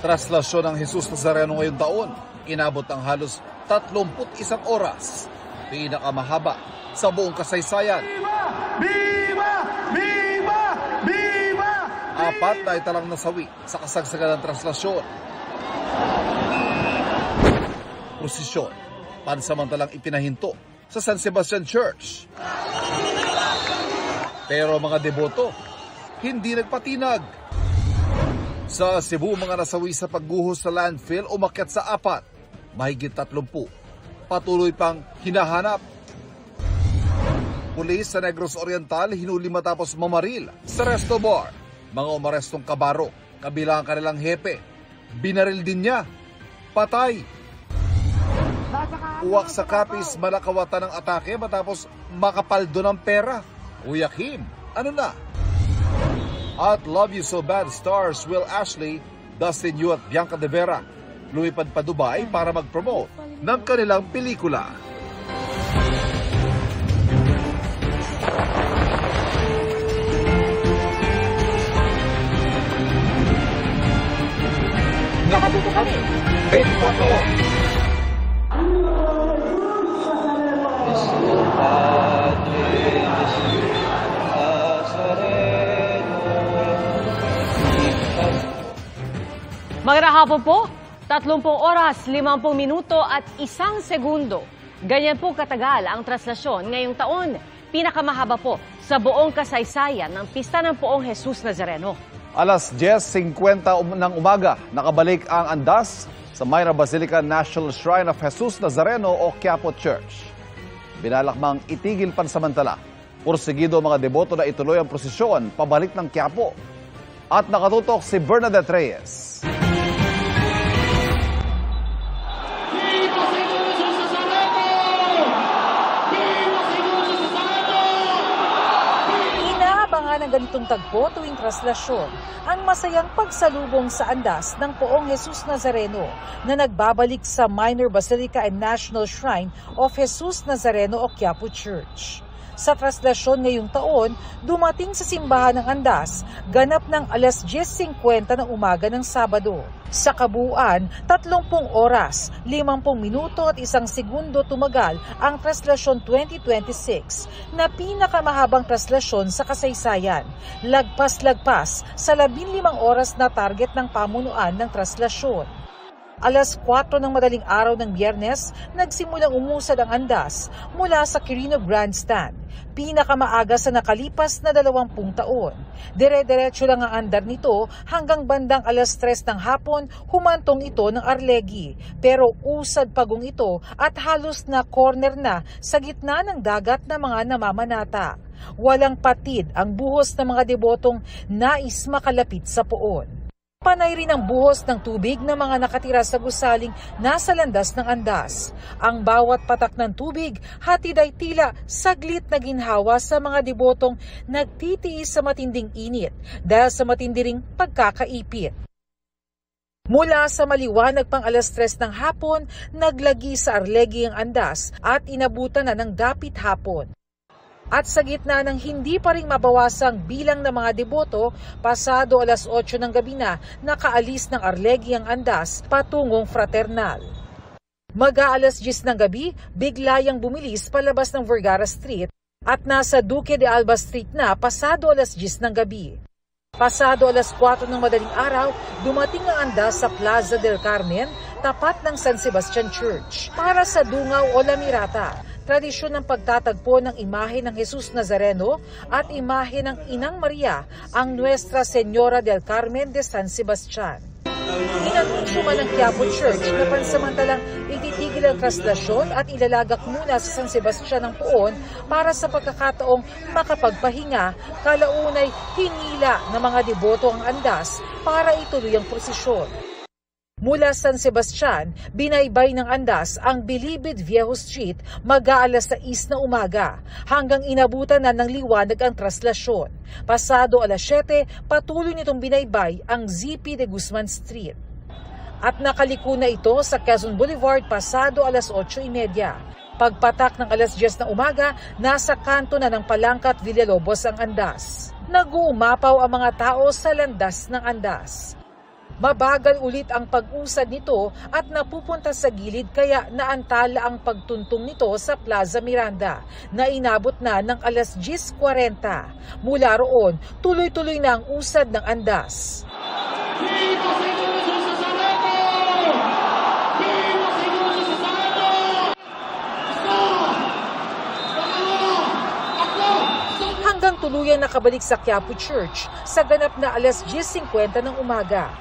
Traslasyon ng Jesus Nazareno ngayong taon, inabot ng halos 31 oras. Pinakamahaba sa buong kasaysayan. Viva! Viva! Viva! Apat na italang nasawi sa kasagsagan ng traslasyon. Prosesyon, pansamantalang ipinahinto sa San Sebastian Church. Pero mga deboto, hindi nagpatinag. Sa Cebu, mga nasawi sa pagguhos sa landfill umakyat sa 4, mahigit 30. Patuloy pang hinahanap. Pulis sa Negros Oriental hinuli matapos mamaril sa resto bar. Mga umarestong kabaro, kabilang ang kanilang hepe. Binaril din niya. Patay. Uwak sa Capiz, malakawatan ng atake matapos makapaldo ng pera. Uyakim, ano na? At Love You So Bad stars Will Ashley, Dustin Yu at Bianca De Vera lumipad pa Dubai para mag-promote ng kanilang pelikula. Nakatuto kami. 24. Magandang hapon po, 30 oras, 50 minuto at 1 segundo. Ganyan po katagal ang traslasyon ngayong taon. Pinakamahaba po sa buong kasaysayan ng Pista ng Poong Jesus Nazareno. Alas 10:50 ng umaga, nakabalik ang andas sa Mayra Basilica National Shrine of Jesus Nazareno o Quiapo Church. Binalakmang itigil pansamantala. Pursigido ang mga deboto na ituloy ang prosesyon pabalik ng Quiapo. At nakatutok si Bernadette Reyes. Inaabangan ng ganitong tagpo tuwing traslasyon ang masayang pagsalubong sa andas ng Poong Jesus Nazareno na nagbabalik sa Minor Basilica and National Shrine of Jesus Nazareno o Quiapo Church. Sa traslasyon ngayong taon, dumating sa simbahan ng andas, ganap ng alas 10:50 ng umaga ng Sabado. Sa kabuuan, 30 oras, 50 minuto at 1 segundo tumagal ang traslasyon 2026 na pinakamahabang traslasyon sa kasaysayan. Lagpas-lagpas sa 15 oras na target ng pamunuan ng traslasyon. Alas 4 ng madaling araw ng Biyernes, nagsimulang umusad ang andas mula sa Quirino Grandstand, pinakamaaga sa nakalipas na 20 taon. Dire-diretso lang ang andar nito hanggang bandang alas 3 ng hapon, humantong ito ng Arlegui. Pero usad pagong ito at halos na corner na sa gitna ng dagat na mga namamanata. Walang patid ang buhos ng mga debotong nais makalapit sa poon. Panay rin ang buhos ng tubig ng mga nakatira sa gusaling nasa landas ng andas. Ang bawat patak ng tubig, hatid ay tila saglit na ginhawa sa mga debotong nagtitiis sa matinding init dahil sa matindi ring pagkakaipit. Mula sa maliwanag pang alas 3 ng hapon, naglagi sa Arlegui ang andas at inabutan na ng dapit hapon. At sa gitna ng hindi pa rin mabawasang bilang ng mga deboto, pasado alas 8 ng gabi na nakaalis ng Arlegui ang andas patungong Fraternal. Mag-aalas 10 ng gabi, biglayang bumilis palabas ng Vergara Street at nasa Duque de Alba Street na pasado alas 10 ng gabi. Pasado alas 4 ng madaling araw, dumating ang andas sa Plaza del Carmen, tapat ng San Sebastian Church, para sa Dungaw o Lamirata. Tradisyon ng pagtatagpo ng imahe ng Jesus Nazareno at imahe ng Inang Maria, ang Nuestra Señora del Carmen de San Sebastian. Inanunsyo man ng Quiapo Church na pansamantalang ititigil ang traslasyon at ilalagak muna sa San Sebastian ng Poon para sa pagkakataong makapagpahinga, kalaunay hinila ng mga deboto ang andas para ituloy ang prosesyon. Mula San Sebastian, binaybay ng andas ang Bilibid Viejo Street mag-aalas 6 na umaga hanggang inabutan na ng liwanag ang traslasyon. Pasado alas 7, patuloy nitong binaybay ang ZP de Guzman Street. At nakaliko na ito sa Quezon Boulevard pasado alas 8:30. Pagpatak ng alas 10 na umaga, nasa kanto na ng Palangka at Villalobos ang andas. Nag-uumapaw ang mga tao sa landas ng andas. Mabagal ulit ang pag-usad nito at napupunta sa gilid kaya naantala ang pagtuntong nito sa Plaza Miranda na inabot na ng alas 10:40. Mula roon, tuloy-tuloy na ang usad ng andas. Hanggang tuluyan nakabalik sa Quiapo Church sa ganap na alas 10:50 ng umaga.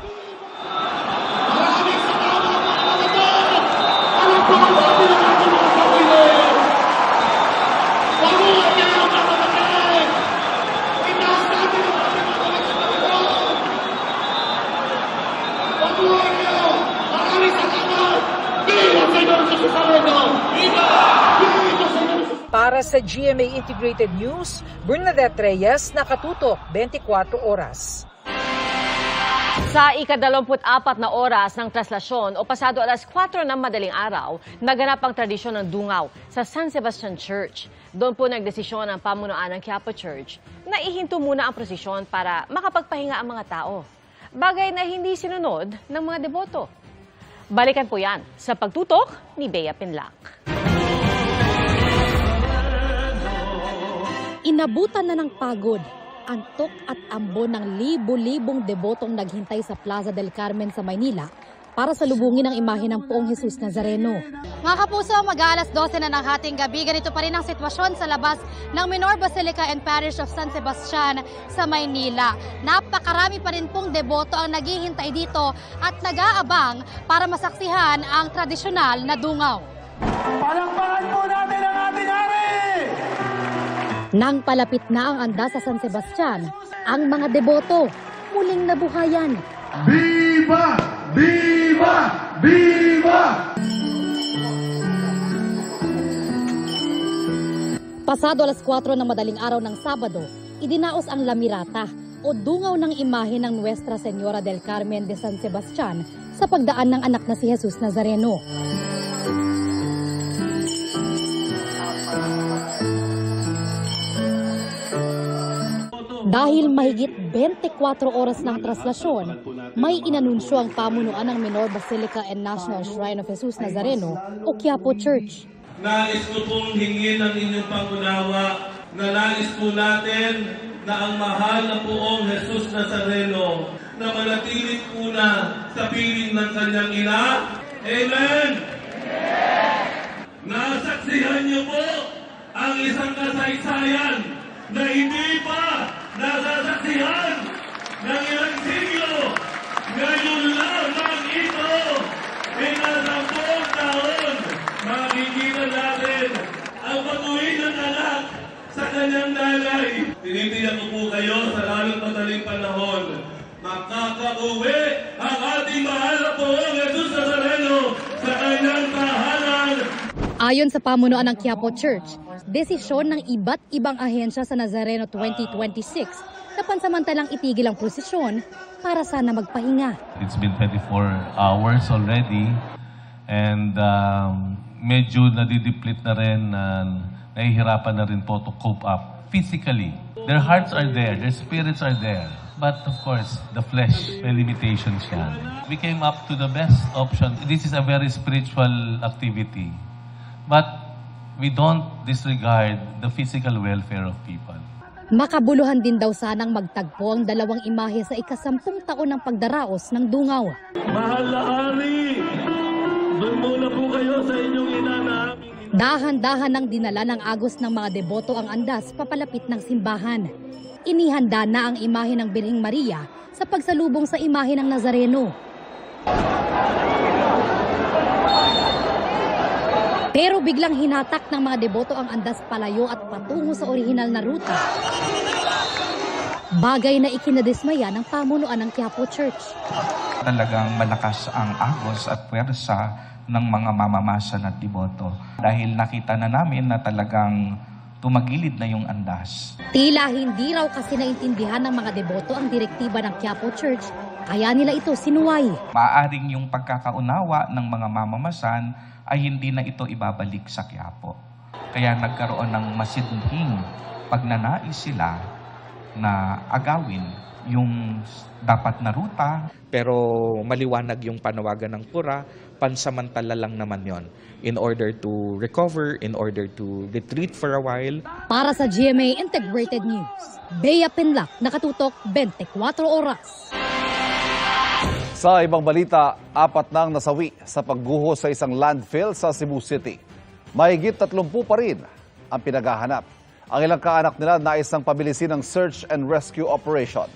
Para sa GMA Integrated News, Bernadette Reyes, nakatutok 24 oras. Sa ika-24 na oras ng traslasyon o pasado alas 4 ng madaling araw, naganap ang tradisyon ng dungaw sa San Sebastian Church. Doon po nagdesisyon ang pamunuan ng Quiapo Church na ihinto muna ang prosesyon para makapagpahinga ang mga tao. Bagay na hindi sinunod ng mga deboto. Balikan po yan sa pagtutok ni Bea Pinlac. Inabutan na ng pagod, antok at ambon ng libo-libong debotong naghintay sa Plaza del Carmen sa Maynila para salubungin ang imahe ng Poong Jesus Nazareno. Mga kapuso, mag-aalas 12 na ng hating gabi, ganito pa rin ang sitwasyon sa labas ng Minor Basilica and Parish of San Sebastian sa Maynila. Napakarami pa rin pong deboto ang naghihintay dito at nag-aabang para masaksihan ang tradisyonal na dungaw. Palakpakan po natin ang ating hari! Nang palapit na ang andas sa San Sebastian, ang mga deboto muling nabuhayan. Viva! Viva! Viva! Pasado alas 4 ng madaling araw ng Sabado, idinaos ang lamirata o dungaw ng imahe ng Nuestra Señora del Carmen de San Sebastian sa pagdaan ng anak na si Jesus Nazareno. Dahil mahigit 24 oras ng traslasyon, may inanunsyo ang pamunuan ng Minor Basilica and National Shrine of Jesus Nazareno o Quiapo Church. Nais ko pong hingin ang inyong pangunawa na nais po natin na ang mahal na Poong Jesus Nazareno na manatilit po na sa piling ng kanyang ina. Amen! Nasaksihan niyo po ang isang kasaysayan na hindi pa nasasaksihan ng ilang siglo. Ngayon lamang ito, pinasampung taon, makikita natin ang pag-uwi ng anak sa kanyang nanay. Tinitiyak ko po kayo sa lalong madaling panahon, makakauwi ang ating mahal na Poong Jesus Nazareno sa kanyang tahanan. Ayon sa pamunuan ng Quiapo Church, desisyon ng iba't ibang ahensya sa Nazareno 2026 na pansamantalang itigil ang prosesyon para sana magpahinga. It's been 24 hours already and medyo nadideplete na rin, nahihirapan na rin po to cope up physically. Their hearts are there, their spirits are there. But of course, the flesh, may limitations yan. We came up to the best option. This is a very spiritual activity. But we don't disregard the physical welfare of people. Makabuluhan din daw sanang magtagpo ang dalawang imahe sa ika-10 taon ng pagdaraos ng dungaw. Mahal na hari, doon muna po kayo sa inyong ina na aming ina. Dahan-dahan nang dinala ng agos ng mga deboto ang andas papalapit ng simbahan. Inihanda na ang imahe ng Birheng Maria sa pagsalubong sa imahe ng Nazareno. Pero biglang hinatak ng mga deboto ang andas palayo at patungo sa orihinal na ruta. Bagay na ikinadismaya ng pamunuan ng Quiapo Church. Talagang malakas ang agos at puwersa ng mga mamamasan at deboto. Dahil nakita na namin na talagang tumagilid na yung andas. Tila hindi raw kasi naintindihan ng mga deboto ang direktiba ng Quiapo Church, kaya nila ito sinuway. Maaaring yung pagkakaunawa ng mga mamamasan ay hindi na ito ibabalik sa Quiapo. Kaya nagkaroon ng masidhing pagnanais sila na agawin yung dapat na ruta. Pero maliwanag yung panawagan ng PURA, pansamantala lang naman yon in order to recover, in order to retreat for a while. Para sa GMA Integrated News, Bea Pinlac, nakatutok 24 oras. Sa ibang balita, 4 nang nasawi sa pagguho sa isang landfill sa Cebu City. Mahigit 30 pa rin ang pinaghahanap. Ang ilang kaanak nila nais ng pabilisin ng search and rescue operation.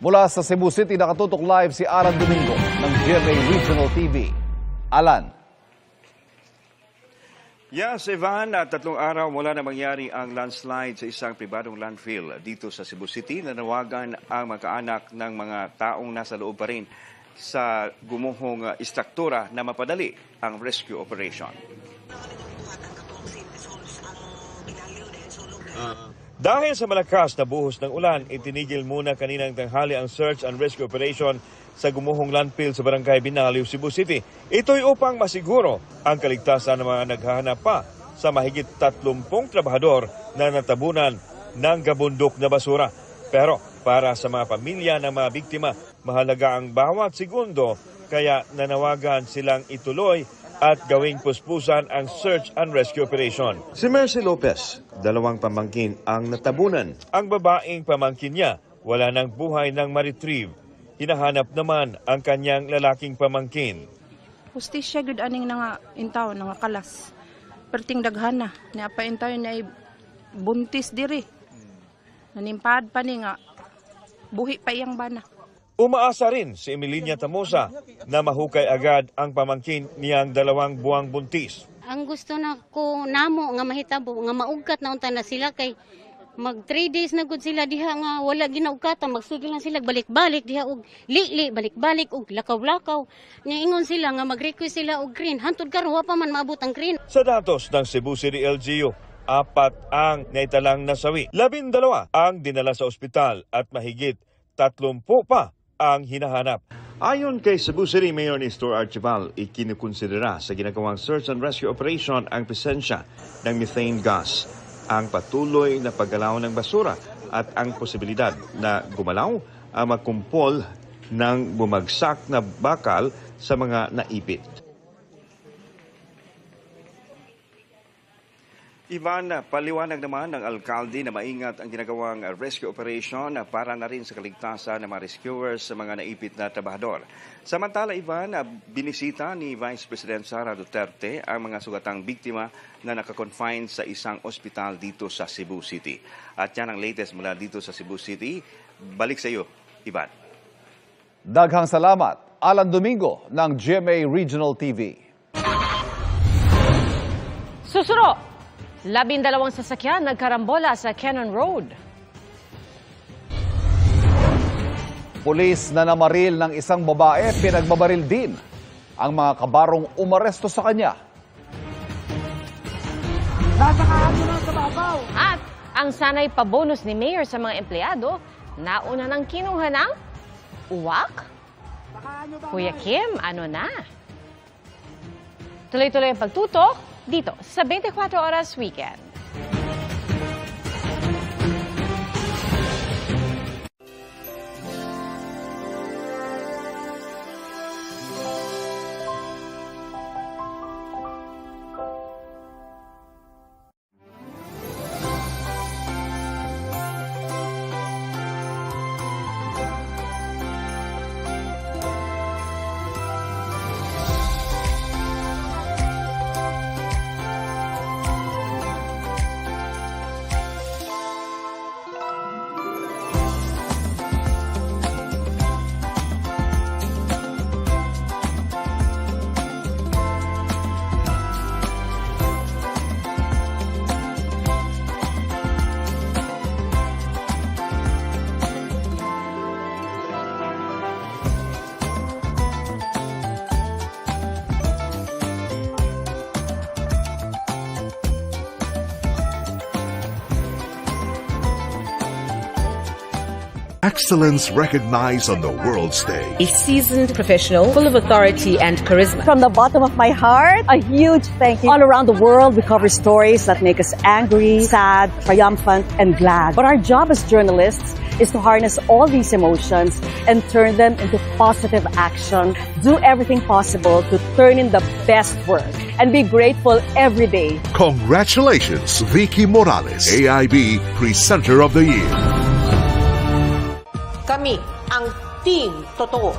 Mula sa Cebu City, nakatutok live si Alan Domingo ng GMA Regional TV. Alan. Yes, Ivan, 3 araw mula na mangyari ang landslide sa isang pribadong landfill dito sa Cebu City, nanawagan ang mga kaanak ng mga taong nasa loob pa rin sa gumuhong istruktura na mapadali ang rescue operation. Dahil sa malakas na buhos ng ulan, itinigil muna kaninang tanghali ang search and rescue operation sa gumuhong landfill sa Barangay Binaliw, Cebu City. Ito'y upang masiguro ang kaligtasan ng mga naghahanap pa sa mahigit 30 trabahador na natabunan ng gabundok na basura. Pero para sa mga pamilya ng mga biktima, mahalaga ang bawat segundo, kaya nanawagan silang ituloy at gawing puspusan ang search and rescue operation. Si Mercy Lopez, 2 pamangkin ang natabunan. Ang babaeng pamangkin niya, wala nang buhay nang ma-retrieve. Hinahanap naman ang kanyang lalaking pamangkin. Hustisya gud aning nga intaw nga kalas. Perting daghana ni apa intaw na buntis diri. Nanimpad pa ni nga buhi pa iyang bana. Umaasa rin si Emilinia Tamosa na mahukay agad ang pamangkin niyang 2 buwang buntis. Ang gusto na ko namo nga mahitabo nga maugkat na unta na sila kay mag 3 days na gud sila diha nga wala ginaugkatan, magsigil lang sila balik-balik diha og li balik-balik og lakaw-lakaw. Nya ingon sila nga mag-request sila og green, hantud karon wa pa man maabot ang green. Sa datos ng Cebu City LGU, 4 ang naitalang nasawi. 12 ang dinala sa ospital at mahigit 30 pa ang hinahanap. Ayon kay Cebu City Mayor Nestor Archival, ikinukonsidera sa ginagawang search and rescue operation ang presensya ng methane gas, ang patuloy na paggalaw ng basura at ang posibilidad na gumalaw ang magkumpol ng bumagsak na bakal sa mga naipit. Ivan, paliwanag naman ng alkalde na maingat ang ginagawang rescue operation para na rin sa kaligtasan ng mga rescuers sa mga naipit na trabahador. Samantala, Ivan, binisita ni Vice President Sara Duterte ang mga sugatang biktima na nakakonfine sa isang ospital dito sa Cebu City. At yan ang latest mula dito sa Cebu City. Balik sa iyo, Ivan. Daghang salamat, Alan Domingo ng GMA Regional TV. Susuro! 12 sasakyan nagkarambola sa Cannon Road. Pulis na namaril ng isang babae, pinagbabaril din ang mga kabarong umaresto sa kanya. At ang sanay pabonus ni Mayor sa mga empleyado, nauna ng kinuha ng uwak? Kuya Kim, ano na? Tuloy-tuloy ang pagtutok dito sa 24 Oras Weekend. Excellence recognized on the world stage. A seasoned professional, full of authority and charisma. From the bottom of my heart, a huge thank you. All around the world, we cover stories that make us angry, sad, triumphant, and glad. But our job as journalists is to harness all these emotions and turn them into positive action. Do everything possible to turn in the best work and be grateful every day. Congratulations, Vicky Morales, AIB Presenter of the Year. Kami ang Team Totoo.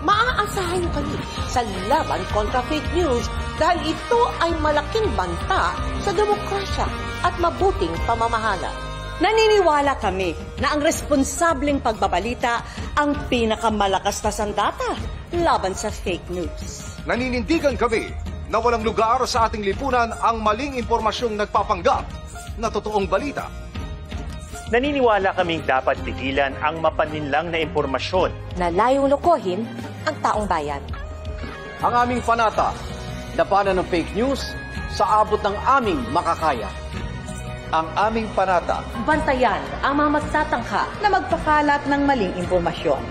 Maaasahan niyo kami sa laban kontra fake news dahil ito ay malaking banta sa demokrasya at mabuting pamamahala. Naniniwala kami na ang responsableng pagbabalita ang pinakamalakas na sandata laban sa fake news. Naninindigan kami na walang lugar sa ating lipunan ang maling impormasyong nagpapanggap na totoong balita. Naniniwala kaming dapat tigilan ang mapaninlang na impormasyon na layong lokohin ang taong bayan. Ang aming panata, labanan ng fake news sa abot ng aming makakaya. Ang aming panata, Bantayan ang mga magtatangka na magpakalat ng maling impormasyon.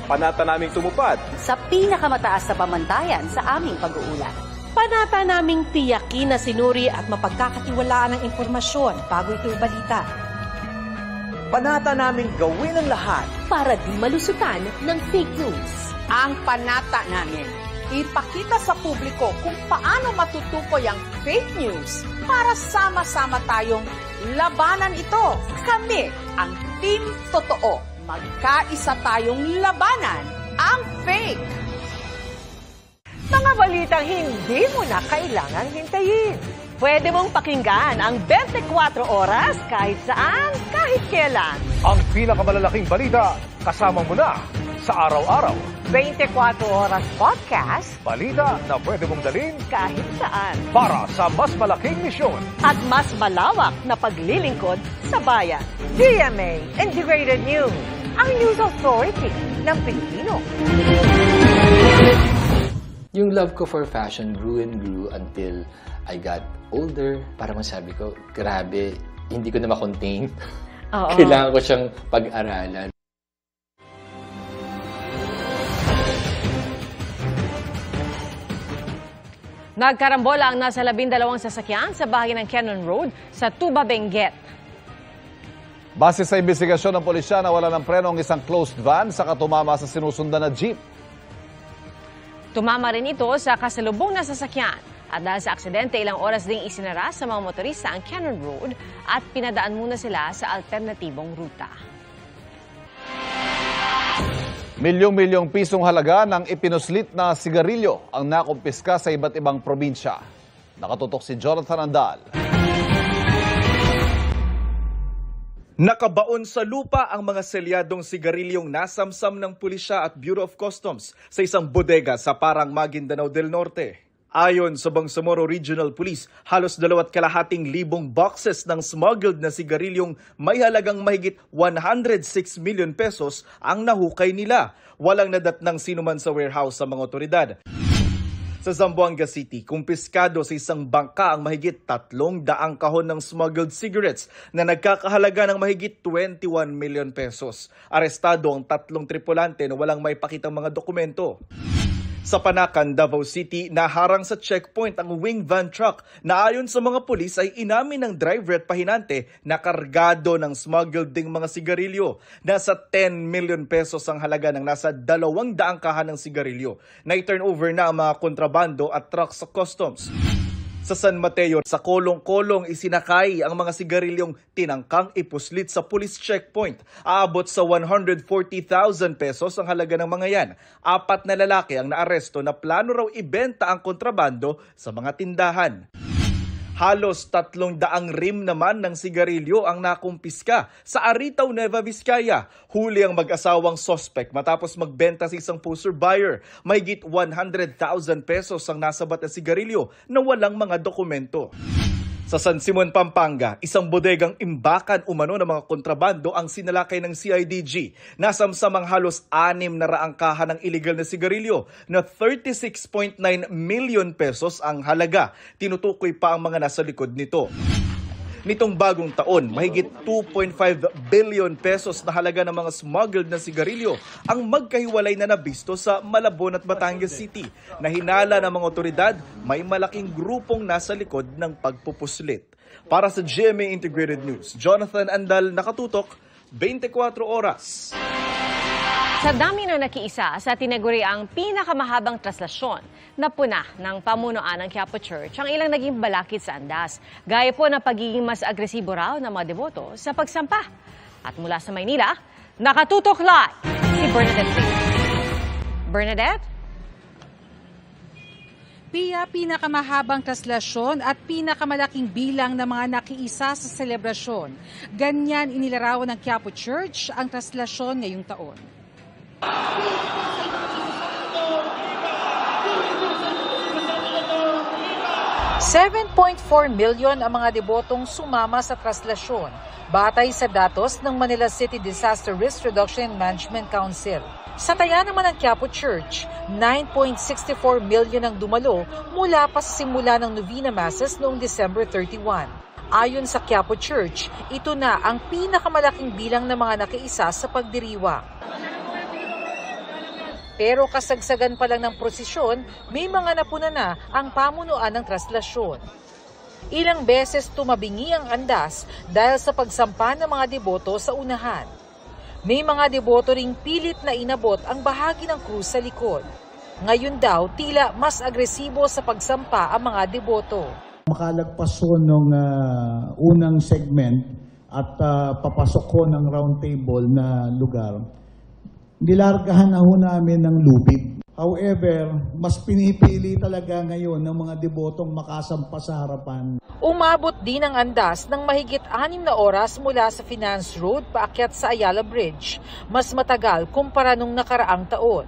Panata naming tumupad Sa pinakamataas na pamantayan sa aming pag-uulat. Panata naming tiyakin na sinuri at mapagkakatiwalaan ng impormasyon bago ito ibalita. Panata naming gawin ang lahat Para di malusutan ng fake news. Ang panata namin, ipakita sa publiko kung paano matutukoy ang fake news para sama-sama tayong labanan ito. Kami ang Team Totoo. Magkaisa tayong labanan ang fake. Mga balitang hindi mo na kailangang hintayin. Pwede mong pakinggan ang 24 oras kahit saan, kahit kailan. ang pinakamalalaking balita kasama mo na sa araw-araw. 24 oras podcast Balita na pwede mong dalhin kahit saan. para sa mas malaking misyon. At mas malawak na paglilingkod sa bayan. DMA Integrated News, ang news authority ng Pilipino. Yung love ko for fashion grew and grew until I got older. Parang masabi ko, grabe, hindi ko na makontain. Kailangan ko siyang pag-aralan. Nagkarambola ang nasa 12 sasakyan sa bahagi ng Cannon Road sa Tuba, Benguet. Base sa investigasyon ng pulisya, nawala ng preno ang isang closed van sa katumama sa sinusundan na jeep. Tumama rin ito sa kasalubong na sasakyan. At dahil sa aksidente, ilang oras ding isinara sa mga motorista ang Cannon Road at pinadaan muna sila sa alternatibong ruta. Milyong-milyong pisong halaga ng ipinuslit na sigarilyo ang nakumpiska sa iba't ibang probinsya. Nakatutok si Jonathan Andal. Nakabaon sa lupa ang mga selyadong sigarilyong nasamsam ng pulisya at Bureau of Customs sa isang bodega sa Parang, Maguindanao del Norte. Ayon sa Bangsamoro Regional Police, halos 2,200,000 boxes ng smuggled na sigarilyong may halagang mahigit 106 million pesos ang nahukay nila. Walang nadatnang sinuman sa warehouse sa mga otoridad. Sa Zamboanga City, kumpiskado sa isang bangka ang mahigit 300 kahon ng smuggled cigarettes na nagkakahalaga ng mahigit 21 million pesos. Arestado ang 3 tripulante na walang may pakitang mga dokumento. Sa Panacan, Davao City, naharang sa checkpoint ang wing van truck na ayon sa mga pulis ay inamin ng driver at pahinante na kargado ng smuggled ding mga sigarilyo. Nasa 10 million pesos ang halaga ng nasa 200 kahan ng sigarilyo. Na-turnover na ang mga kontrabando at truck sa customs. Sa San Mateo, sa kolong-kolong isinakay ang mga sigarilyong tinangkang ipuslit sa police checkpoint. Aabot sa 140,000 pesos ang halaga ng mga yan. 4 na lalaki ang naaresto na plano raw ibenta ang kontrabando sa mga tindahan. Halos 300 rim naman ng sigarilyo ang nakumpiska sa Aritaw, Nueva Vizcaya. Huli ang mag-asawang suspect matapos magbenta sa isang poster buyer. Mahigit 100,000 pesos ang nasabat na sigarilyo na walang mga dokumento. Sa San Simon, Pampanga, isang bodegang imbakan umano ng mga kontrabando ang sinalakay ng CIDG. Nasamsamang halos 600 kahan ng illegal na sigarilyo na 36.9 million pesos ang halaga. Tinutukoy pa ang mga nasa likod nito. Nitong bagong taon, mahigit 2.5 billion pesos na halaga ng mga smuggled na sigarilyo ang magkahiwalay na nabisto sa Malabon at Batangas City. Na hinala ng mga otoridad, may malaking grupong nasa likod ng pagpupuslit. Para sa GMA Integrated News, Jonathan Andal, nakatutok, 24 oras. Sa dami ng nakiisa sa tinaguriang pinakamahabang traslasyon na puna ng pamunuan ng Quiapo Church ang ilang naging balakid sa andas. Gaya po ng pagiging mas agresibo raw ng mga deboto sa pagsampa. At mula sa Maynila, nakatutok live si Bernadette Reyes. Bernadette? Pia, pinakamahabang traslasyon at pinakamalaking bilang ng mga nakiisa sa selebrasyon. Ganyan inilarawan ng Quiapo Church ang traslasyon ngayong taon. 7.4 million ang mga debotong sumama sa traslasyon, batay sa datos ng Manila City Disaster Risk Reduction and Management Council. Sa taya naman ng Quiapo Church, 9.64 million ang dumalo mula pa sa simula ng Novena Masses noong December 31. Ayon sa Quiapo Church, ito na ang pinakamalaking bilang ng mga nakiisa sa pagdiriwang. Pero kasagsagan pa lang ng prosesyon, may mga napuna na ang pamunuan ng traslasyon. Ilang beses tumabingi ang andas dahil sa pagsampa ng mga deboto sa unahan. May mga deboto ring pilit na inabot ang bahagi ng krus sa likod. Ngayon daw, tila mas agresibo sa pagsampa ang mga deboto. Makalagpas ko nung unang segment at papasok ko ng round table na lugar, nilargahan na ho namin ng lupit. However, mas pinipili talaga ngayon ng mga debotong makasampa sa harapan. Umabot din ang andas ng mahigit 6 na oras mula sa Finance Road paakyat sa Ayala Bridge. Mas matagal kumpara nung nakaraang taon.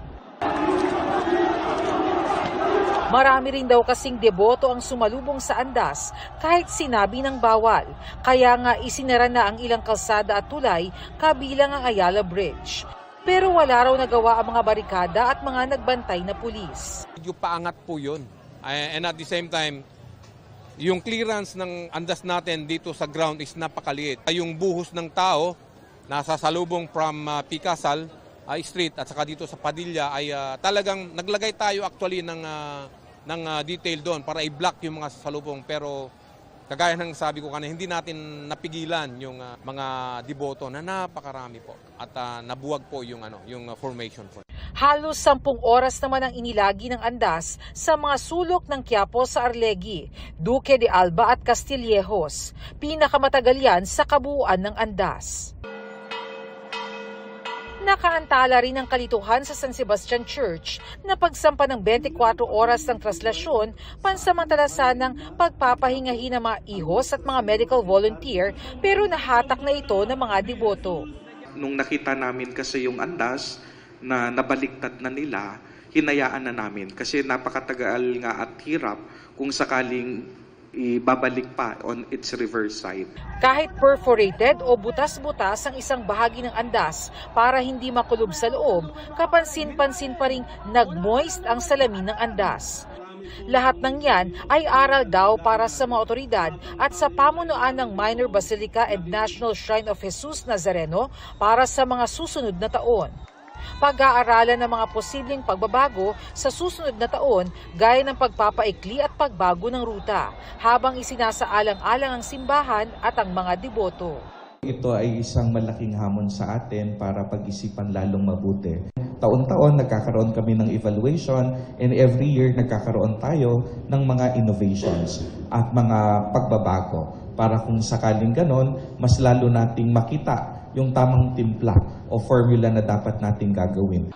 Marami rin daw kasing deboto ang sumalubong sa andas kahit sinabi ng bawal. Kaya nga isinara na ang ilang kalsada at tulay kabilang ang Ayala Bridge. Pero wala raw nagawa ang mga barikada at mga nagbantay na pulis. Medyo paangat po yun. And at the same time, yung clearance ng andas natin dito sa ground is napakaliit. Yung buhos ng tao nasa salubong from Picasal Street at saka dito sa Padilla ay talagang naglagay tayo actually ng detail doon para i-block yung mga salubong. Pero kagaya ng sabi ko kanina, hindi natin napigilan yung mga deboto na napakarami po at nabuwag po yung formation po. Halos 10 oras naman ang inilagi ng andas sa mga sulok ng Quiapo sa Arlegui, Duque de Alba at Castillejos. Pinakamatagal yan sa kabuuan ng andas. Nakaantala rin ang kalituhan sa San Sebastian Church na pagsampa ng 24 oras ng traslasyon, pansamantala sanang pagpapahingahin ng mga ihos at mga medical volunteer pero nahatak na ito ng mga deboto. Nung nakita namin kasi yung andas na nabaliktad na nila, hinayaan na namin kasi napakatagal nga at hirap kung sakaling ibabalik pa on its reverse side. Kahit perforated o butas-butas ang isang bahagi ng andas para hindi makulob sa loob, kapansin-pansin pa ring nag-moist ang salamin ng andas. Lahat ng yan ay aral daw para sa mga otoridad at sa pamunuan ng Minor Basilica and National Shrine of Jesus Nazareno para sa mga susunod na taon. Pag-aaralan ng mga posibleng pagbabago sa susunod na taon gaya ng pagpapaikli at pagbago ng ruta habang isinasaalang-alang ang simbahan at ang mga deboto. Ito ay isang malaking hamon sa atin para pag-isipan lalong mabuti. Taon-taon nagkakaroon kami ng evaluation and every year nagkakaroon tayo ng mga innovations at mga pagbabago para kung sakaling ganon, mas lalo nating makita yung tamang timpla o formula na dapat nating gagawin.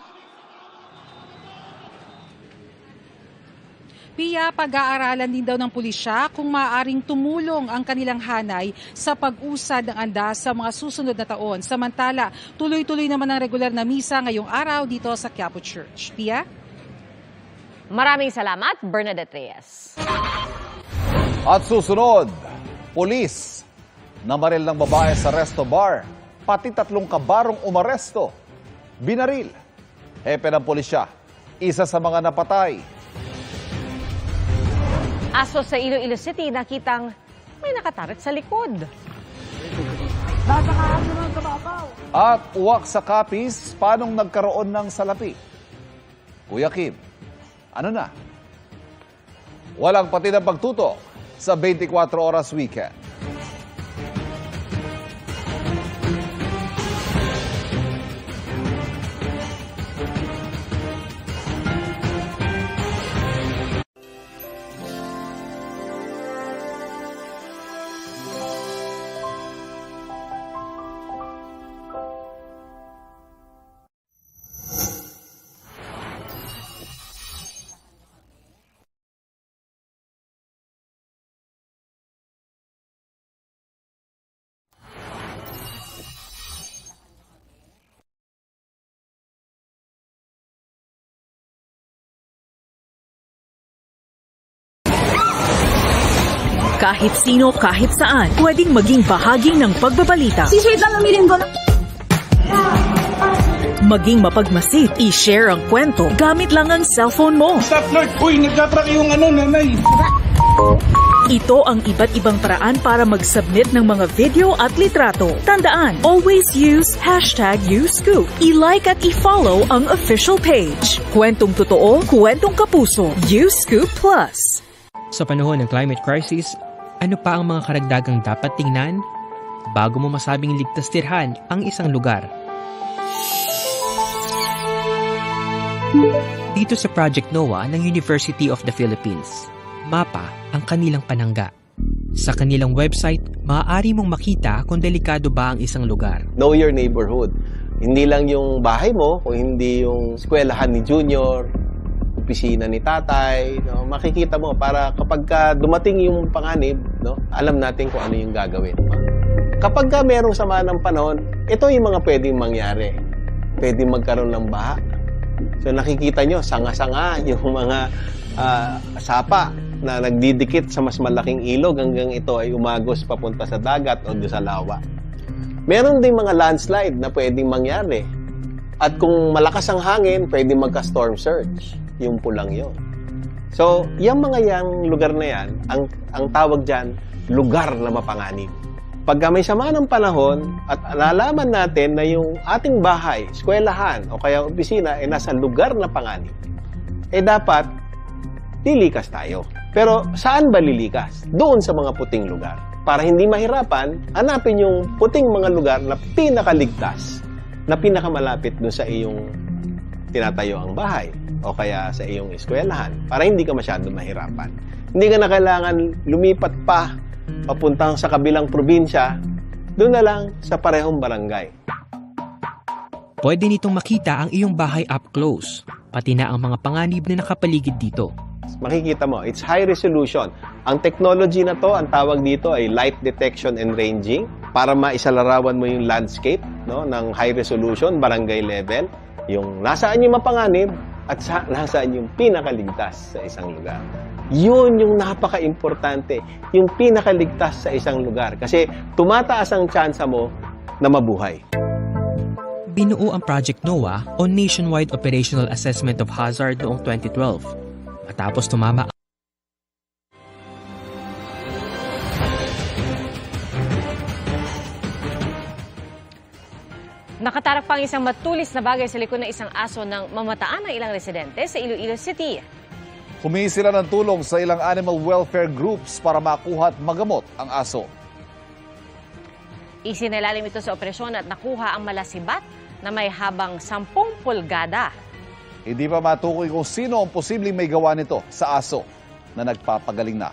Pia, pag-aaralan din daw ng pulisya kung maaaring tumulong ang kanilang hanay sa pag-usad ng andas sa mga susunod na taon. Samantala, tuloy-tuloy naman ang regular na misa ngayong araw dito sa Quiapo Church. Pia? Maraming salamat, Bernadette Reyes. At susunod, pulis namaril ng babae sa resto bar. Pati 3 kabarong umaresto. Binaril. Hepe ng pulisya, isa sa mga napatay. Aso sa Iloilo City, nakitang may nakatarik sa likod. At uwak sa Capiz, paanong nagkaroon ng salapi? Kuya Kim, ano na? Walang pati ng pagtutok sa 24 Oras Weekend. Kahit sino, kahit saan, pwedeng maging bahagi ng pagbabalita. Si Shade lang namirin ko na... Maging mapagmasid, i-share ang kwento gamit lang ang cellphone mo. Stop flirt! Uy, nagkatrak yung nanay! Ito ang iba't ibang paraan para mag-submit ng mga video at litrato. Tandaan, always use #YouScoop. I-like at i-follow ang official page. Kwentong totoo, kwentong kapuso. YouScoop Plus. Sa panahon ng climate crisis, ano pa ang mga karagdagang dapat tingnan bago mo masabing ligtas tirhan ang isang lugar? Dito sa Project NOAA ng University of the Philippines, mapa ang kanilang panangga. Sa kanilang website, maaari mong makita kung delikado ba ang isang lugar. Know your neighborhood. Hindi lang yung bahay mo, kung hindi yung eskwelahan ni Junior, opisina ni tatay, no? Makikita mo para kapag dumating yung panganib, no? Alam natin kung ano yung gagawin. Kapag merong sama ng panahon, ito yung mga pwedeng mangyari. Pwedeng magkaroon ng baha. So nakikita nyo, sanga-sanga yung mga sapa na nagdidikit sa mas malaking ilog hanggang ito ay umagos papunta sa dagat o sa lawa. Meron din mga landslide na pwedeng mangyari. At kung malakas ang hangin, pwedeng magka-storm surge. Yung pulang yon. So, yung mga lugar na yan, ang tawag dyan, lugar na mapanganib. Pagka may sama ng panahon at nalaman natin na yung ating bahay, eskwelahan o kaya opisina ay nasa lugar na panganib, dapat lilikas tayo. Pero saan ba lilikas? Doon sa mga puting lugar. Para hindi mahirapan, hanapin yung puting mga lugar na pinakaligtas, na pinakamalapit doon sa iyong tinatayo ang bahay o kaya sa iyong eskwelahan para hindi ka masyado mahirapan. Hindi ka na kailangan lumipat pa papuntang sa kabilang probinsya, doon na lang sa parehong barangay. Pwede nitong makita ang iyong bahay up close, pati na ang mga panganib na nakapaligid dito. Makikita mo, it's high resolution. Ang technology na to, ang tawag dito ay light detection and ranging para maisalarawan mo yung landscape, no, ng high resolution, barangay level, yung nasaan yung mapanganib at nasaan yung pinakaligtas sa isang lugar. Yun yung napaka-importante, yung pinakaligtas sa isang lugar. Kasi tumataas ang tsansa mo na mabuhay. Binuo ang Project NOAA o Nationwide Operational Assessment of Hazard noong 2012. Matapos tumama Nakatarap pang isang matulis na bagay sa likod ng isang aso nang mamataan ng ilang residente sa Iloilo City. Humingi sila ng tulong sa ilang animal welfare groups para makuha at magamot ang aso. Isinalalim ito sa operasyon at nakuha ang malasibat na may habang 10 pulgada. Hindi pa matukoy kung sino ang posibleng may gawa nito sa aso na nagpapagaling na.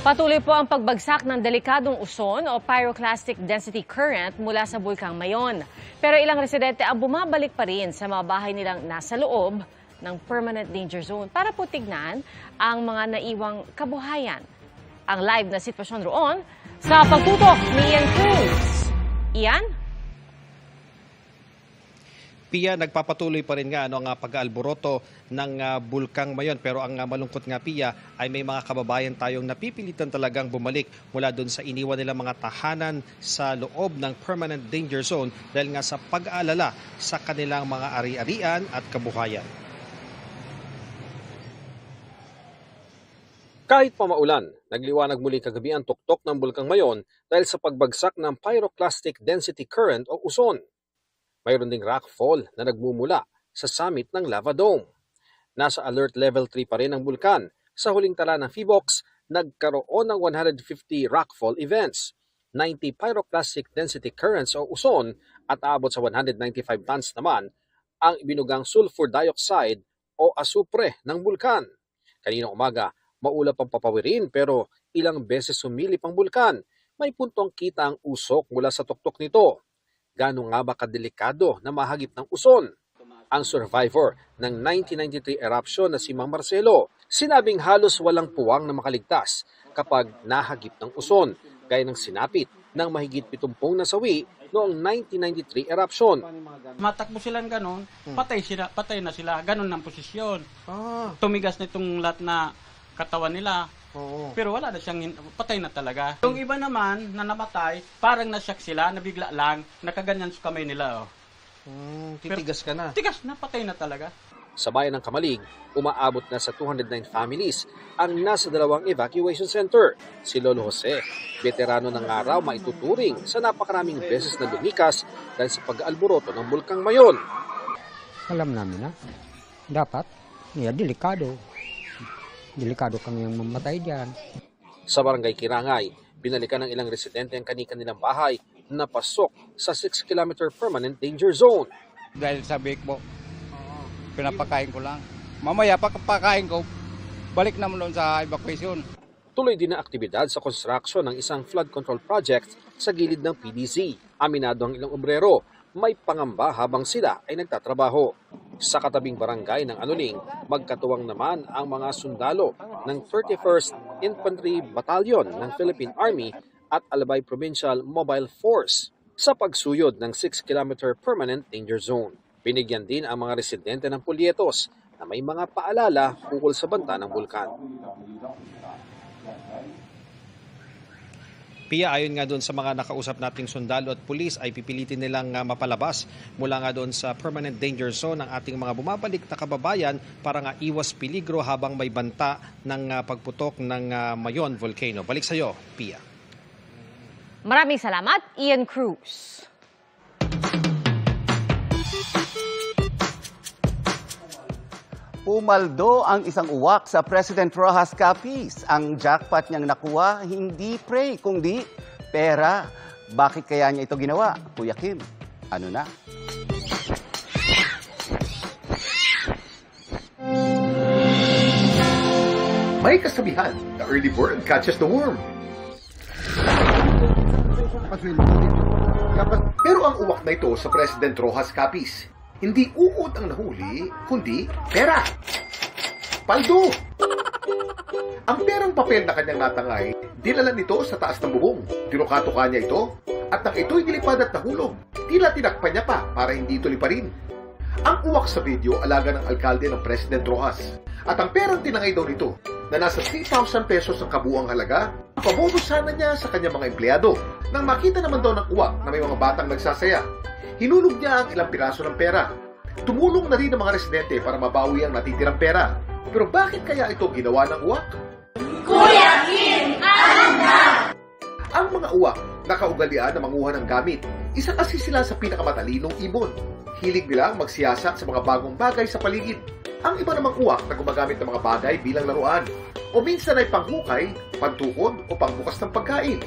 Patuloy po ang pagbagsak ng delikadong uson o pyroclastic density current mula sa Bulkang Mayon. Pero ilang residente ang bumabalik pa rin sa mga bahay nilang nasa loob ng permanent danger zone para po tignan ang mga naiwang kabuhayan. Ang live na sitwasyon roon sa pagtutok ni Ian Cruz. Ian? Pia, nagpapatuloy pa rin nga ang pag-aalboroto ng Bulkang Mayon. Pero ang malungkot nga, Pia, ay may mga kababayan tayong napipilitan talagang bumalik mula doon sa iniwan nilang mga tahanan sa loob ng permanent danger zone dahil nga sa pag-aalala sa kanilang mga ari-arian at kabuhayan. Kahit pa maulan, nagliwanag muli kagabi ang tuktok ng Bulkang Mayon dahil sa pagbagsak ng Pyroclastic Density Current o uson. Mayroon ding rockfall na nagmumula sa summit ng Lava Dome. Nasa alert level 3 pa rin ang bulkan. Sa huling tala ng PHIVOLCS, nagkaroon ng 150 rockfall events, 90 pyroclastic density currents o uson at aabot sa 195 tons naman ang ibinugang sulfur dioxide o asupre ng bulkan. Kaninang umaga, maulap ang papawirin pero ilang beses sumilip ang bulkan. May puntong kita ang usok mula sa tuktok nito. Gaano nga ba kadelikado na mahagip ng uson? Ang survivor ng 1993 eruption na si Mang Marcelo, sinabing halos walang puwang na makaligtas kapag nahagip ng uson, gaya ng sinapit ng mahigit 70 nasawi noong 1993 eruption. Matakbo silang ganon, patay na sila, ganon ang posisyon. Tumigas na itong lahat na katawan nila. Pero wala na siyang, patay na talaga. Yung iba naman na namatay, parang nasyak sila, nabigla lang, nakaganyan sa kamay nila. Titigas ka na. Tigas na, patay na talaga. Sa bayan ng Kamalig, umaabot na sa 209 families ang nasa 2 evacuation center. Si Lolo Jose, veterano ng araw, maituturing sa napakaraming beses na lumikas dahil sa pag-aalboroto ng Bulkang Mayon. Alam namin na, dapat, delikado. Delikado kami yung mamatay dyan. Sa barangay Kirangay, binalikan ng ilang residente ang kanilang bahay na pasok sa 6-kilometer permanent danger zone. Dahil sa bake mo, pinapakain ko lang. Mamaya pagpakain ko, balik naman doon sa evacuation. Tuloy din ang aktibidad sa construction ng isang flood control project sa gilid ng PDZ. Aminado ang ilang obrero, may pangamba habang sila ay nagtatrabaho. Sa katabing barangay ng Anuling, magkatuwang naman ang mga sundalo ng 31st Infantry Battalion ng Philippine Army at Albay Provincial Mobile Force sa pagsuyod ng 6-kilometer permanent danger zone. Binigyan din ang mga residente ng Pulyetos na may mga paalala ukol sa banta ng bulkan. Pia, ayon nga doon sa mga nakausap nating sundalo at pulis ay pipilitin nilang mapalabas mula nga doon sa permanent danger zone ng ating mga bumabalik na kababayan para nga iwas peligro habang may banta ng pagputok ng Mayon volcano. Balik sa iyo, Pia. Maraming salamat, Ian Cruz. Pumaldo ang isang uwak sa President Rojas Capiz. Ang jackpot niyang nakuha, hindi prey, kundi pera. Bakit kaya niya ito ginawa? Kuya Kim, ano na? May kasabihan, the early bird catches the worm. Pero ang uwak na ito sa President Rojas Capiz, hindi uod ang nahuli, kundi pera. Paldo! Ang perang papel na kanyang natangay, dinala nito sa taas ng bubong. Tinukato-ka niya ito, at nang ito'y nilipad at nahulog, tila tinakpan niya pa para hindi ito liparin. Ang uwak sa video, alaga ng alkalde ng President Rojas. At ang perang tinangay daw nito, na nasa 3,000 pesos ang kabuang halaga, pabonus sana niya sa kanyang mga empleyado. Nang makita naman daw ng uwak na may mga batang nagsasaya, hinulog niya ang ilang piraso ng pera. Tumulong na rin ang mga residente para mabawi ang natitirang pera. Pero bakit kaya ito ginawa ng uwak? Kuya Kim, alam na! Ang mga uwak, nakaugalian na manguha ng gamit. Isa kasi sila sa pinakamatalinong ibon. Hilig nilang magsiyasat sa mga bagong bagay sa paligid. Ang iba namang uwak na gumagamit ng mga bagay bilang laruan. O minsan ay panghukay, pantukod o pangbukas ng pagkain.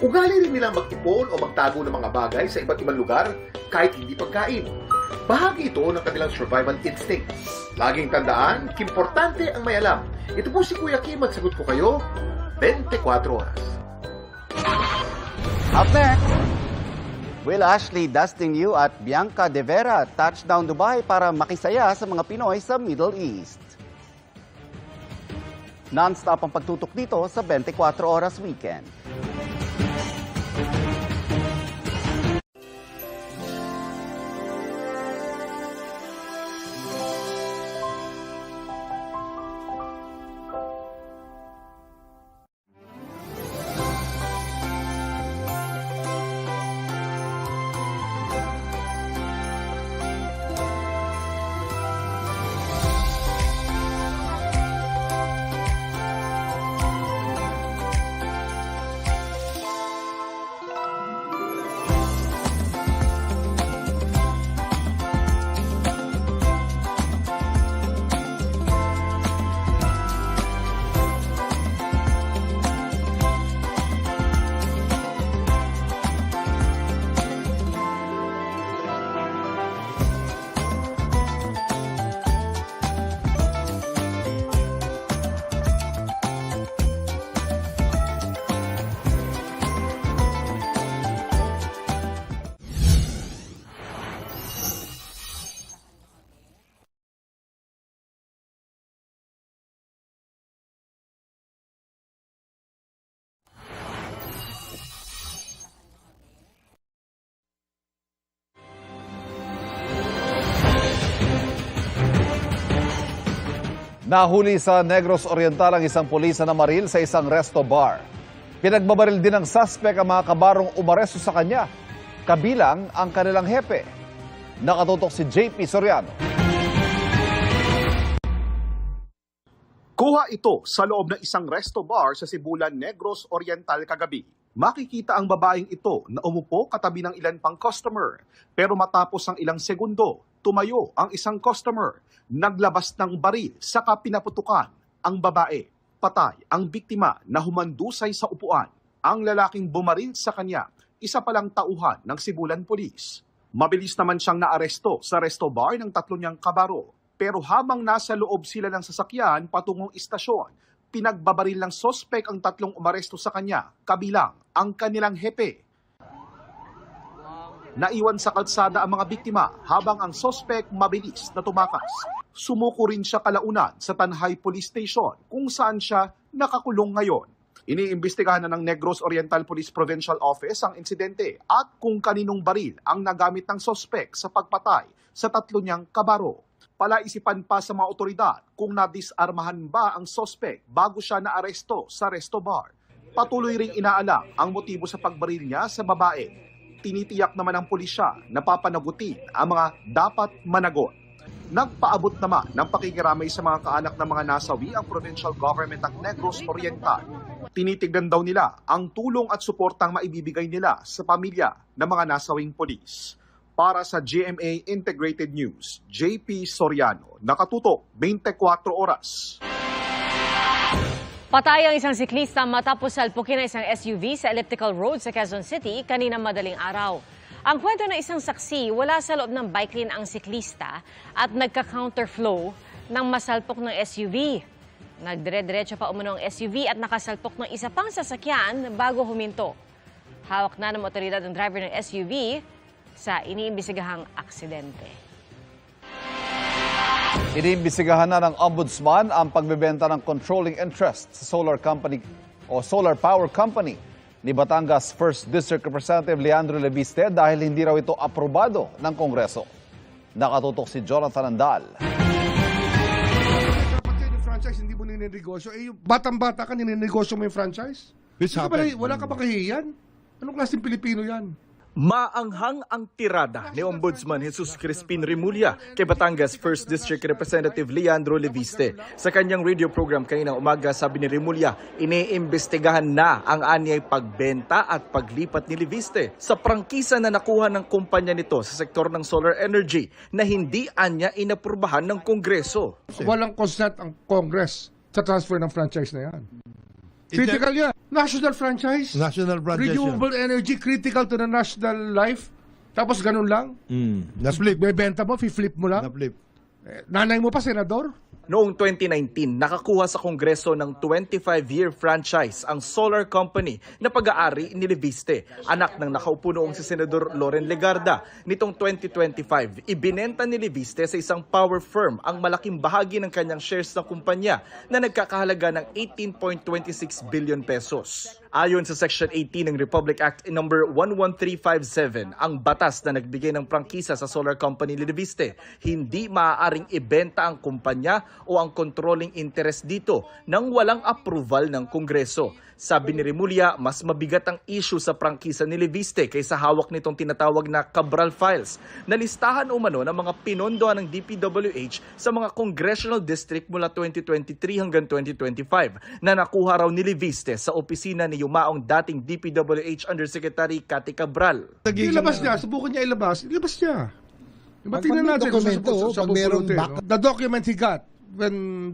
Ugali rin nilang mag-ipon o magtago ng mga bagay sa iba't ibang lugar kahit hindi pagkain. Bahagi ito ng kanilang survival instinct. Laging tandaan, importante ang may alam. Ito po si Kuya Kim at sagot ko kayo, 24 oras. Up next, Will Ashley, Dustin Yu at Bianca De Vera touchdown Dubai para makisaya sa mga Pinoy sa Middle East. Non-stop ang pagtutok dito sa 24 Oras Weekend. Nahuli sa Negros Oriental ang isang pulis na namaril sa isang resto bar. Pinagbabaril din ng suspect ang mga kabarong umaresto sa kanya, kabilang ang kanilang hepe. Nakatutok si JP Soriano. Kuha ito sa loob ng isang resto bar sa Sibulan, Negros Oriental kagabi. Makikita ang babaeng ito na umupo katabi ng ilan pang customer. Pero matapos ang ilang segundo, tumayo ang isang customer. Naglabas ng baril saka pinaputukan ang babae. Patay ang biktima na humandusay sa upuan. Ang lalaking bumaril sa kanya, isa palang tauhan ng Sibulan Police. Mabilis naman siyang naaresto sa resto bar ng 3 niyang kabaro. Pero habang nasa loob sila ng sasakyan patungong istasyon, pinagbabaril ng sospek ang 3 umaresto sa kanya, kabilang ang kanilang hepe. Naiwan sa kalsada ang mga biktima habang ang sospek mabilis na tumakas. Sumuko rin siya kalaunan sa Tanhay Police Station kung saan siya nakakulong ngayon. Iniimbestigahan na ng Negros Oriental Police Provincial Office ang insidente at kung kaninong baril ang nagamit ng sospek sa pagpatay sa 3 niyang kabaro. Palaisipan pa sa mga otoridad kung nadisarmahan ba ang sospek bago siya naaresto sa resto bar. Patuloy ring inaalam ang motibo sa pagbaril niya sa babae. Tinitiyak naman ng pulisya na papanagutin ang mga dapat managot. Nagpaabot naman ng pakikiramay sa mga kaanak ng mga nasawi ang provincial government ng Negros Oriental. Tinitignan daw nila ang tulong at suportang maibibigay nila sa pamilya ng mga nasawing polis. Para sa GMA Integrated News, JP Soriano, nakatutok 24 oras. Patay ang isang siklista matapos salpukin ng isang SUV sa Elliptical Road sa Quezon City kanina madaling araw. Ang kwento ng isang saksi, wala sa loob ng bike lane ang siklista at nagka-counterflow ng masalpok ng SUV. Nagdire-diretso pa umano ang SUV at nakasalpok ng isa pang sasakyan bago huminto. Hawak na ng otoridad ng driver ng SUV sa iniimbestigahang aksidente. Iniimbestigahan na ng Ombudsman ang pagbebenta ng controlling interest sa solar company o solar power company ni Batangas 1st District Representative Leandro Leviste dahil hindi raw ito aprobado ng Kongreso. Nakatutok si Jonathan Andal. Franchise, hindi mo ninegosyo. Yung batang-bata ka, ninegosyo mo yung franchise? Wala ka ba kahihiyan? Anong klaseng Pilipino yan? Maanghang ang tirada ni Ombudsman Jesus Crispin Remulla kay Batangas 1st District Representative Leandro Leviste. Sa kanyang radio program kaninang umaga, sabi ni Remulla, iniimbestigahan na ang anyay pagbenta at paglipat ni Leviste sa prangkisa na nakuha ng kumpanya nito sa sektor ng solar energy na hindi anya inaprubahan ng Kongreso. Walang consent ang Congress sa transfer ng franchise na yan. Critical yan. National franchise. National franchise. Renewable energy, critical to the national life. Tapos ganun lang. Na-flip. Bebenta mo, flip mo lang. Na-flip. Nanay mo pa, senador? Noong 2019, nakakuha sa Kongreso ng 25-year franchise ang solar company na pag-aari ni Leviste, anak ng nakaupo noong si Senador Loren Legarda. Nitong 2025, ibinenta ni Leviste sa isang power firm ang malaking bahagi ng kanyang shares ng kumpanya na nagkakahalaga ng 18.26 billion pesos. Ayon sa Section 18 ng Republic Act No. 11357, ang batas na nagbigay ng prangkisa sa solar company ni Leviste, hindi maaaring ibenta ang kumpanya o ang controlling interest dito nang walang approval ng Kongreso. Sabi ni Remulla, mas mabigat ang issue sa prangkisa ni Leviste kaysa hawak nitong tinatawag na Cabral Files, na listahan umano ng mga pinondohan ng DPWH sa mga congressional district mula 2023 hanggang 2025 na nakuha raw ni Leviste sa opisina ni yumaong dating DPWH Undersecretary Cathy Cabral. Ilabas niya, subukan niya ilabas niya. Tingnan natin dokumento, pag merong The document he got when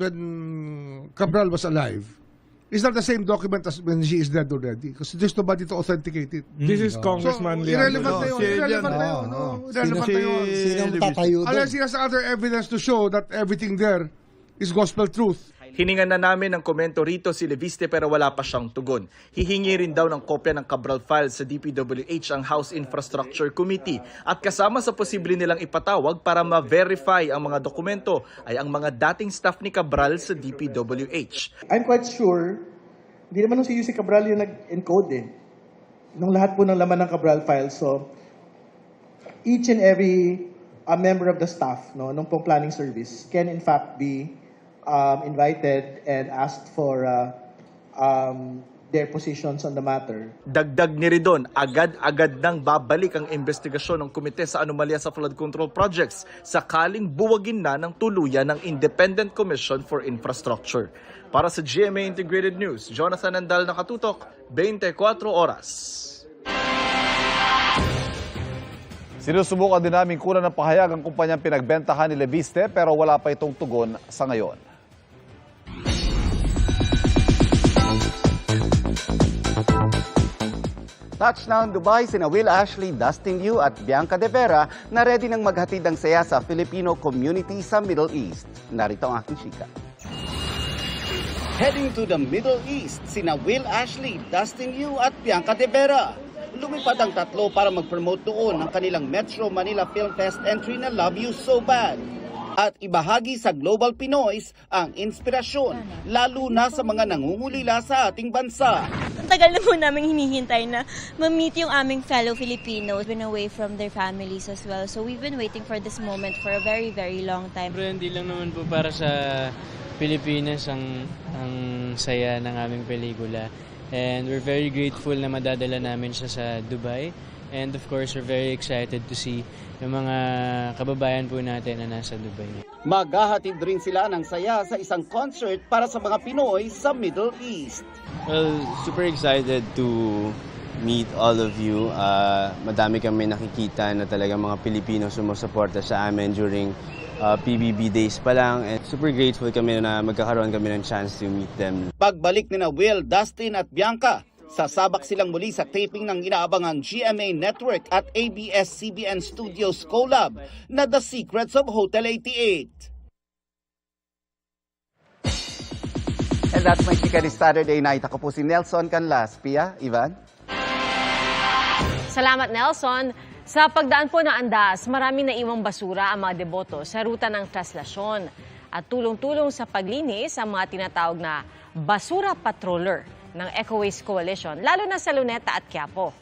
Cabral was alive is not the same document as when she is dead already. Because there's nobody to authenticate it. This is Congressman Irrelevant na yun. Irrelevant na yun. Sinong tatayo doon? Unless he has other evidence to show that everything there is gospel truth. Hiningan na namin ng komento rito si Leviste pero wala pa siyang tugon. Hihingi rin daw ng kopya ng Cabral Files sa DPWH ang House Infrastructure Committee at kasama sa posible nilang ipatawag para ma-verify ang mga dokumento ay ang mga dating staff ni Cabral sa DPWH. I'm quite sure, hindi naman si UC Cabral yung nag-encode nung lahat po ng laman ng Cabral Files. So, each and every member of the staff nung pong planning service can in fact be invited and asked for their positions on the matter. Dagdag ni Ridon, agad-agad nang babalik ang investigasyon ng Komite sa Anomalya sa Flood Control Projects sakaling buwagin na ng tuluyan ng Independent Commission for Infrastructure. Para sa GMA Integrated News, Jonathan Andal, nakatutok, 24 oras. Sinusubukan din namin kunan ng pahayag ang kumpanyang pinagbentahan ni Leviste pero wala pa itong tugon sa ngayon. Touchdown Dubai, sina Will Ashley, Dustin Yu at Bianca De Vera na ready nang maghatid ng saya sa Filipino community sa Middle East. Narito ang aking chika. Heading to the Middle East, sina Will Ashley, Dustin Yu at Bianca De Vera. Lumipad ang tatlo para mag-promote doon ang kanilang Metro Manila Film Fest entry na Love You So Bad. At ibahagi sa Global Pinoys ang inspirasyon, lalo na sa mga nangungulila sa ating bansa. Tagal na po namin hinihintay na ma-meet yung aming fellow Filipinos. Been away from their families as well. So we've been waiting for this moment for a very, very long time. Pero hindi lang naman po para sa Pilipinas ang saya ng aming pelikula. And we're very grateful na madadala namin siya sa Dubai. And of course, we're very excited to see yung mga kababayan po natin na nasa Dubai. Maghahatid rin sila ng saya sa isang concert para sa mga Pinoy sa Middle East. Well, super excited to meet all of you. Madami kami nakikita na talaga mga Pilipino sumusuporta sa amin during PBB days pa lang. And super grateful kami na magkakaroon kami ng chance to meet them. Pagbalik nina Will, Dustin at Bianca, sasabak silang muli sa taping ng inaabangang GMA Network at ABS-CBN Studios collab na The Secrets of Hotel 88. And that's my chika this Saturday night. Ako po si Nelson Canlas. Pia, Ivan? Salamat, Nelson. Sa pagdaan po ng Andas, marami na iwang basura ang mga deboto sa ruta ng traslasyon at tulong-tulong sa paglinis ang mga tinatawag na basura patroller ng Eco Waste Coalition, lalo na sa Luneta at Quiapo.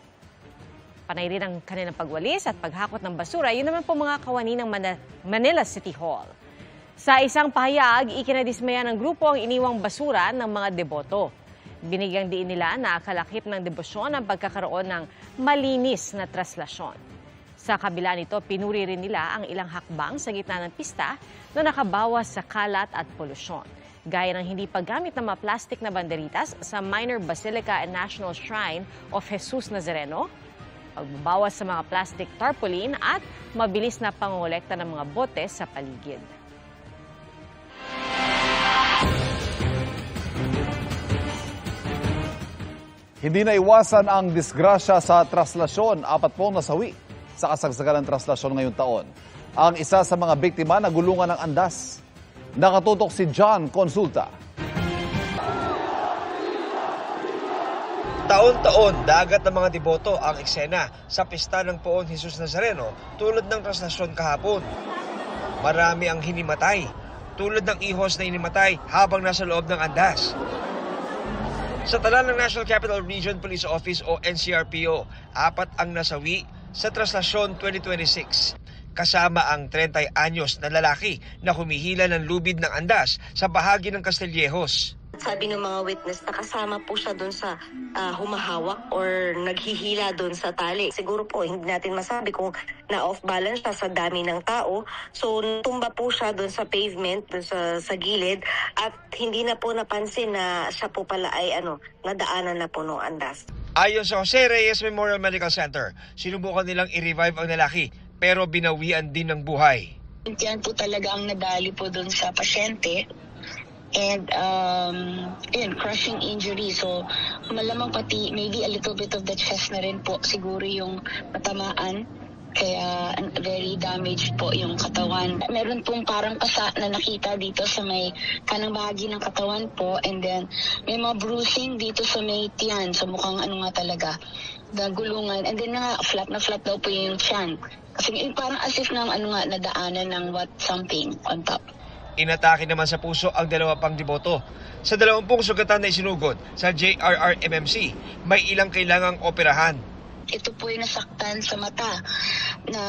Panay rin ang kanilang pagwalis at paghakot ng basura, yun naman po mga kawani ng Manila City Hall. Sa isang pahayag, ikinadismaya ng grupo ang iniwang basura ng mga deboto. Binigyang diin nila na kalakip ng debosyon ang pagkakaroon ng malinis na traslasyon. Sa kabila nito, pinuri rin nila ang ilang hakbang sa gitna ng pista na nakabawas sa kalat at polusyon. Gaya ng hindi paggamit ng mga plastic na banderitas sa Minor Basilica and National Shrine of Jesus Nazareno, pagbabawas sa mga plastic tarpaulin at mabilis na pangolekta ng mga bote sa paligid. Hindi na iwasan ang disgrasya sa traslasyon. 4 pong nasawi sa kasagsagan ng traslasyon ngayong taon. Ang isa sa mga biktima nagulungan ng andas. Nakatutok si John Consulta. Taon-taon, dagat ng mga deboto ang eksena sa pista ng Poong Jesus Nazareno tulad ng traslasyon kahapon. Marami ang hinimatay, tulad ng ihos na hinimatay habang nasa loob ng andas. Sa tala ng National Capital Region Police Office o NCRPO, 4 ang nasawi sa traslasyon 2026. Kasama ang 30 anyos na lalaki na humihila ng lubid ng andas sa bahagi ng Castillejos. Sabi ng mga witness na kasama po siya doon sa humahawak or naghihila doon sa tali. Siguro po hindi natin masabi kung na-off balance siya sa dami ng tao. So tumba po siya doon sa pavement, doon sa gilid at hindi na po napansin na siya po pala ay nadaanan na po ng andas. Ayon sa Jose Reyes Memorial Medical Center, sinubukan nilang i-revive ang lalaki pero binawian din ng buhay. Yan po talaga ang nadali po doon sa pasyente. And crushing injury. So malamang pati maybe a little bit of the chest na rin po siguro yung matamaan. Kaya very damaged po yung katawan. Meron pong parang pasa na nakita dito sa may kanang bahagi ng katawan po. And then may mga bruising dito sa may tiyan. So mukhang talaga, gulungan. And then flat na flat daw po yung tiyan. Kasi parang as if nadaanan ng something on top. Inatake naman sa puso ang 2 pang deboto. Sa 20 sugatan na isinugod sa JRRMMC, may ilang kailangang operahan. ito po yung nasaktan sa mata na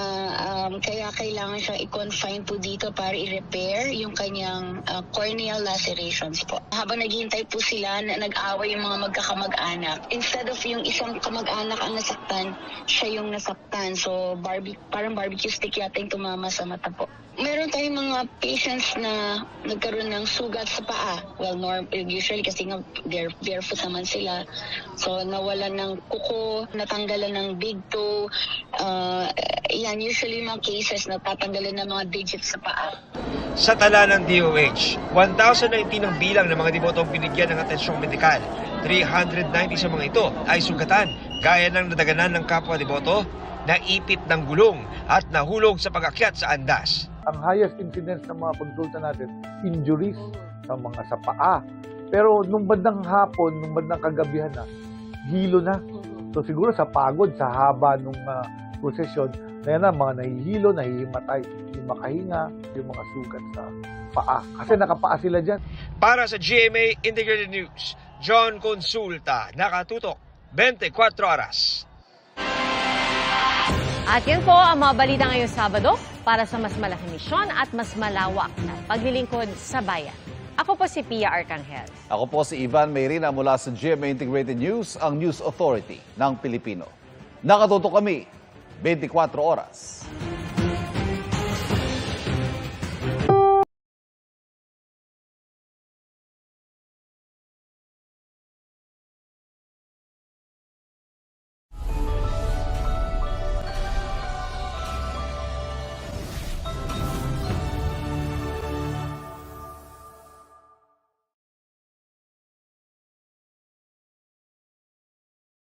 kaya kailangan siyang i-confine po dito para i-repair yung kanyang corneal lacerations po. Habang naghihintay po sila, nag-away yung mga magkakamag-anak. Instead of yung isang kamag-anak ang nasaktan, siya yung nasaktan. So parang barbecue stick yata yung tumama sa mata po. Meron tayong mga patients na nagkaroon ng sugat sa paa. Well, usually kasi nga barefoot naman sila. So nawalan ng kuko, natanggalan ng big toe. Yan, usually mga cases na tatanggalan ng mga digits sa paa. Sa tala ng DOH, 1,019 ang bilang ng mga debotong binigyan ng atensyong medikal. 390 sa mga ito ay sugatan, gaya ng nadaganan ng kapwa deboto, naipit ng gulong at nahulog sa pag-akyat sa andas. Ang highest incidence ng mga konsulta natin, injuries sa mga sa paa. Pero nung bandang hapon, nung bandang kagabihan na, hilo na. So siguro sa pagod, sa haba nung prosesyon, kaya na mga nahihilo, nahihimatay, hindi makahinga, yung mga sugat sa paa. Kasi nakapaa sila dyan. Para sa GMA Integrated News, John Consulta, nakatutok, 24 oras. At yan po ang mga balita ngayong Sabado para sa mas malaking misyon at mas malawak na paglilingkod sa bayan. Ako po si Pia Arcangel. Ako po si Ivan Mayrina mula sa GMA Integrated News, ang News Authority ng Pilipino. Nakatutok kami 24 oras.